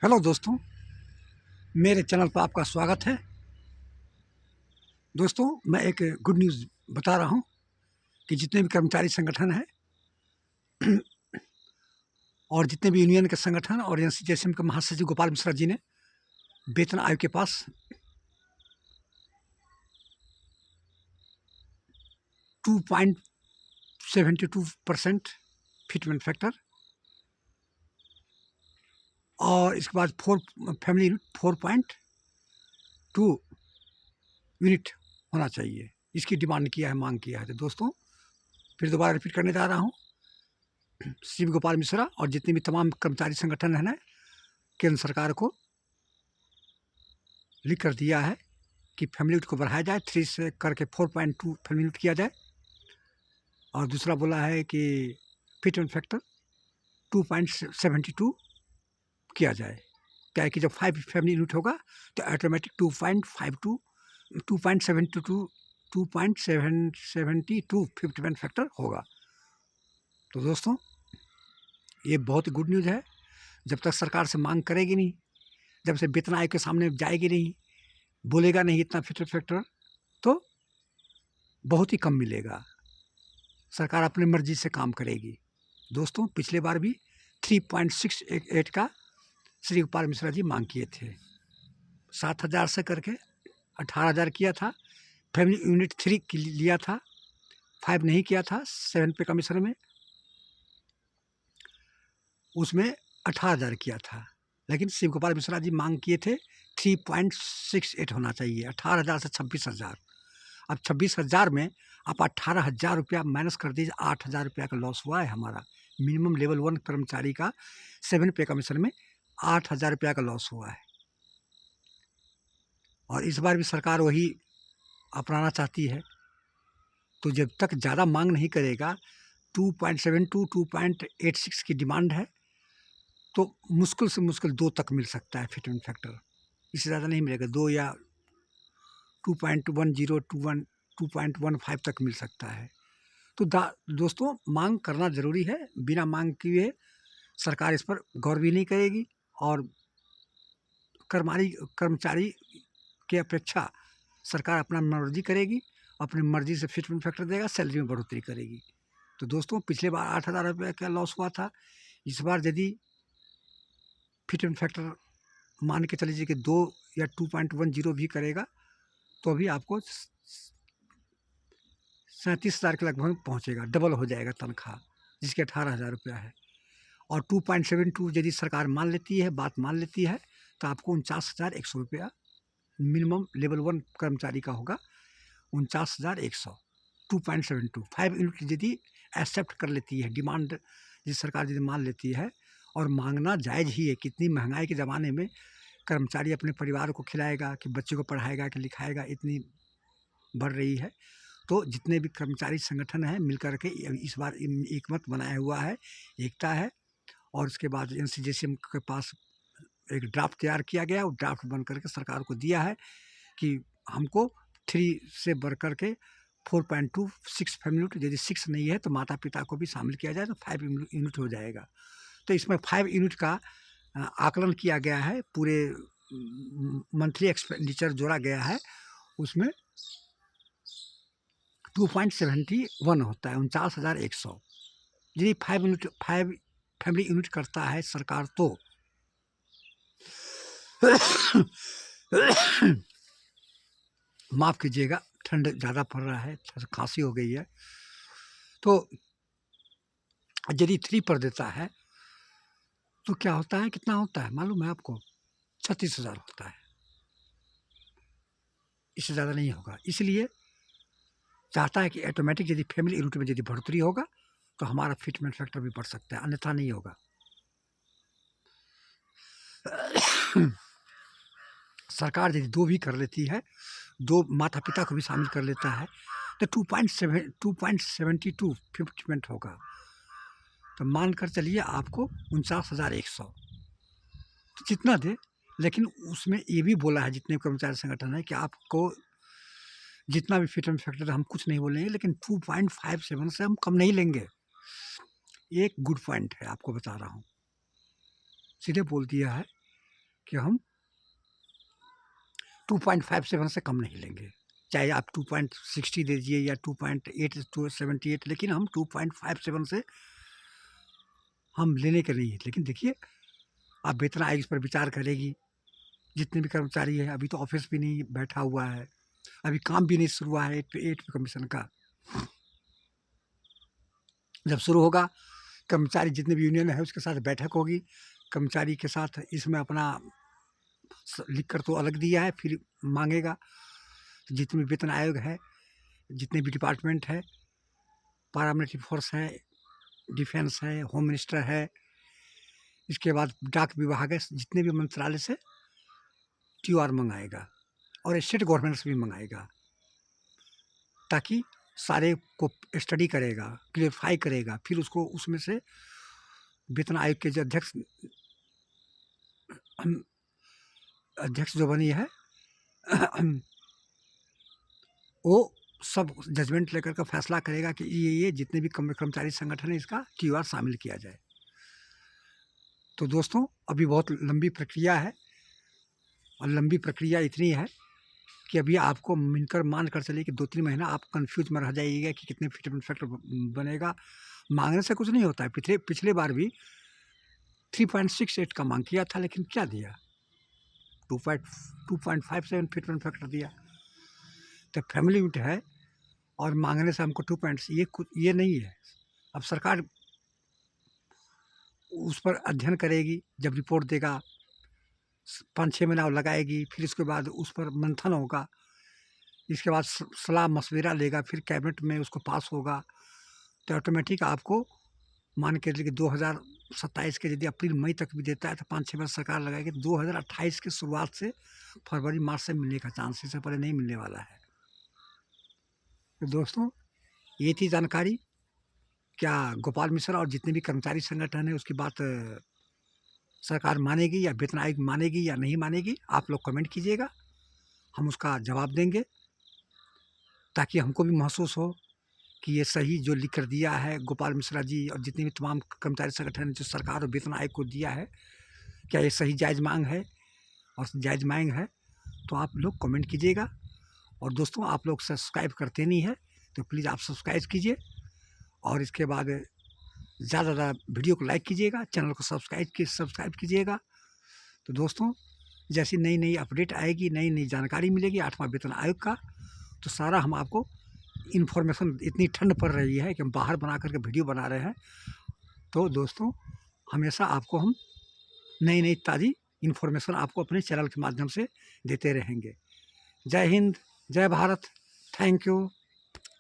Hello दोस्तों, मेरे channel पर आपका स्वागत है। दोस्तों, मैं एक गुड न्यूज़ बता रहा हूं कि जितने भी कर्मचारी संगठन हैं और जितने भी यूनियन के संगठन और एनसीजेएसएम के महासचिव गोपाल मिश्रा जी ने वेतन आयोग के पास 2.72% फिटमेंट फैक्टर और इसके बाद फैमिली यूनिट 4.2 यूनिट होना चाहिए, इसकी डिमांड किया है, मांग किया है। तो दोस्तों, फिर दोबारा रिपीट करने जा रहा हूँ। शिव गोपाल मिश्रा और जितने भी तमाम कर्मचारी संगठन हैं केंद्र सरकार को लिख कर दिया है कि फैमिली यूनिट को बढ़ाया जाए, 3 से करके 4.2 फैमिली यूनिट किया जाए। और दूसरा बोला है कि फिटमेंट फैक्टर 2.72 किया जाए। क्या है कि जब 5 फैमिली यूनिट होगा तो ऑटोमेटिक 2.52 2.72 2.772 फिटमेंट फैक्टर होगा। तो दोस्तों, ये बहुत ही गुड न्यूज़ है। जब तक सरकार से मांग करेगी नहीं, जब से वेतन आयोग के सामने जाएगी नहीं, बोलेगा नहीं इतना फिटमेंट फैक्टर, तो बहुत ही कम मिलेगा। सरकार अपनी मर्जी से काम करेगी। दोस्तों, पिछले बार भी 3.68 का श्री गोपाल मिश्रा जी मांग किए थे। 7,000 से करके 18,000 किया था। फैमिली यूनिट 3 लिया था, 5 नहीं किया था। 7 पे कमीशन में उसमें 18,000 किया था। लेकिन शिव गोपाल मिश्रा जी मांग किए थे 3.68 होना चाहिए, 18,000 से 26,000। अब 26,000 में आप 18,000 रुपया माइनस कर दीजिए, 8,000 रुपया का लॉस हुआ है हमारा। मिनिमम लेवल 1 कर्मचारी का 7 पे कमीशन में 8,000 रुपया का लॉस हुआ है। और इस बार भी सरकार वही अपनाना चाहती है। तो जब तक ज़्यादा मांग नहीं करेगा, 2.72 2.86 की डिमांड है, तो मुश्किल से मुश्किल 2 तक मिल सकता है फिटमेंट फैक्टर। इससे ज़्यादा नहीं मिलेगा। 2 या 2.10 2.15 तक मिल सकता है। तो दोस्तों, मांग करना ज़रूरी है। बिना मांग किए सरकार इस पर गौर भी नहीं करेगी और कर्मचारी की अपेक्षा सरकार अपना मर्जी करेगी, अपनी मर्जी से फिटमेंट फैक्टर देगा, सैलरी में बढ़ोतरी करेगी। तो दोस्तों, पिछले बार 8,000 रुपये का लॉस हुआ था। इस बार यदि फिटमेंट फैक्टर मान के चलीजिए कि 2 या 2.10 भी करेगा, तो अभी आपको 37,000 के लगभग पहुँचेगा, डबल हो जाएगा तनख्वाह, जिसके 18,000 रुपया है। और 2.72 यदि सरकार मान लेती है, बात मान लेती है, तो आपको 49,100 रुपया मिनिमम लेवल 1 कर्मचारी का होगा। 49,100 2.72 5 यूनिट यदि एक्सेप्ट कर लेती है, डिमांड यदि सरकार यदि मान लेती है, और मांगना जायज़ ही है। कितनी महंगाई के ज़माने में कर्मचारी अपने परिवार को खिलाएगा, कि बच्चे को पढ़ाएगा, कि लिखाएगा, इतनी बढ़ रही है। तो जितने भी कर्मचारी संगठन हैं मिलकर के इस बार एकमत बनाया हुआ है, एकता है। और उसके बाद एनसीजेएसएम के पास एक ड्राफ्ट तैयार किया गया, वो ड्राफ्ट बन करके सरकार को दिया है कि हमको 3 से बढ़ कर के 4.26 फैमिली यूनिट, यदि 6 नहीं है तो माता पिता को भी शामिल किया जाए, तो 5 यूनिट हो जाएगा। तो इसमें 5 यूनिट का आकलन किया गया है, पूरे मंथली एक्सपेंडिचर जोड़ा गया है। उसमें 2.71 होता है, 49,100। यदि 5 फैमिली यूनिट करता है सरकार, तो माफ़ कीजिएगा, ठंड ज़्यादा पड़ रहा है, खांसी हो गई है। तो यदि 3 पर देता है तो क्या होता है, कितना होता है मालूम है आपको? 36,000 होता है। इससे ज़्यादा नहीं होगा। इसलिए चाहता है कि ऑटोमेटिक यदि फैमिली यूनिट में यदि बढ़ोतरी होगा, तो हमारा फिटमेंट फैक्टर भी बढ़ सकता है, अन्यथा नहीं होगा। सरकार यदि 2 भी कर लेती है, 2 माता पिता को भी शामिल कर लेता है, तो 2.72 फिटमेंट होगा। तो मान कर चलिए आपको 49,100, तो जितना दे। लेकिन उसमें ये भी बोला है, जितने कर्मचारी संगठन है, कि आपको जितना भी फिटमेंट फैक्टर, हम कुछ नहीं बोलेंगे, लेकिन 2.57 से हम कम नहीं लेंगे। ये एक गुड पॉइंट है, आपको बता रहा हूँ। सीधे बोल दिया है कि हम 2.57 से कम नहीं लेंगे, चाहे आप 2.60 दे दीजिए या 2.8 लेकिन हम 2.57 से हम लेने के नहीं हैं। लेकिन देखिए, अब वेतन आयोग इस पर विचार करेगी। जितने भी कर्मचारी हैं, अभी तो ऑफिस भी नहीं बैठा हुआ है, अभी काम भी नहीं शुरू हुआ है 8 पे कमीशन का। जब शुरू होगा, कर्मचारी जितने भी यूनियन है उसके साथ बैठक होगी, कर्मचारी के साथ इसमें अपना लिख कर तो अलग दिया है, फिर मांगेगा। जितने भी वेतन आयोग है, जितने भी डिपार्टमेंट है, पैरामिलिट्री फोर्स है, डिफेंस है, होम मिनिस्टर है, इसके बाद डाक विभाग है, जितने भी मंत्रालय से TOR मंगाएगा और स्टेट गवर्नमेंट से भी मंगाएगा, ताकि सारे को स्टडी करेगा, क्लियरफाई करेगा, फिर उसको उसमें से वेतन आयोग के जो अध्यक्ष जो बनी है वो सब जजमेंट लेकर का फैसला करेगा कि ये जितने भी कर्मचारी संगठन है इसका TOR शामिल किया जाए। तो दोस्तों, अभी बहुत लंबी प्रक्रिया है, और लंबी प्रक्रिया इतनी है कि अभी आपको मिलकर मान कर चलिए कि 2-3 महीना आप कंफ्यूज में रह जाइएगा कि कितने फिटमेंट फैक्टर बनेगा। मांगने से कुछ नहीं होता है। पिछले बार भी 3.68 का मांग किया था, लेकिन क्या दिया, 2.57 फिटमेंट फैक्टर दिया। तो फैमिली यूनिट है और मांगने से हमको 2 पॉइंट्स, ये नहीं है। अब सरकार उस पर अध्ययन करेगी, जब रिपोर्ट देगा 5-6 महीना और लगाएगी, फिर इसके बाद उस पर मंथन होगा, इसके बाद सलाह मशविरा लेगा, फिर कैबिनेट में उसको पास होगा। तो ऑटोमेटिक आपको मान के चलिए कि 2027 के यदि अप्रैल मई तक भी देता है तो 5-6 वर्ष सरकार लगाएगी, 2028 की शुरुआत से फरवरी मार्च से मिलने का चांस, इससे पहले नहीं मिलने वाला है। तो दोस्तों, ये थी जानकारी। क्या गोपाल मिश्रा और जितने भी कर्मचारी संगठन है उसकी बात सरकार मानेगी या वेतन आयोग मानेगी या नहीं मानेगी, आप लोग कमेंट कीजिएगा, हम उसका जवाब देंगे, ताकि हमको भी महसूस हो कि ये सही जो लिख कर दिया है गोपाल मिश्रा जी और जितने भी तमाम कर्मचारी संगठन जो सरकार और वेतन आयोग को दिया है, क्या ये सही जायज़ मांग है और जायज़ मांग है। तो आप लोग कमेंट कीजिएगा। और दोस्तों, आप लोग सब्सक्राइब करते नहीं है तो प्लीज़ आप सब्सक्राइब कीजिए, और इसके बाद ज़्यादा से ज़्यादा वीडियो को लाइक कीजिएगा, चैनल को सब्सक्राइब कीजिएगा। तो दोस्तों, जैसी नई नई अपडेट आएगी, नई नई जानकारी मिलेगी 8वां वेतन आयोग का, तो सारा हम आपको इन्फॉर्मेशन, इतनी ठंड पड़ रही है कि हम बाहर बना करके वीडियो बना रहे हैं। तो दोस्तों, हमेशा आपको हम नई नई ताज़ी इन्फॉर्मेशन आपको अपने चैनल के माध्यम से देते रहेंगे। जय हिंद, जय भारत, थैंक यू।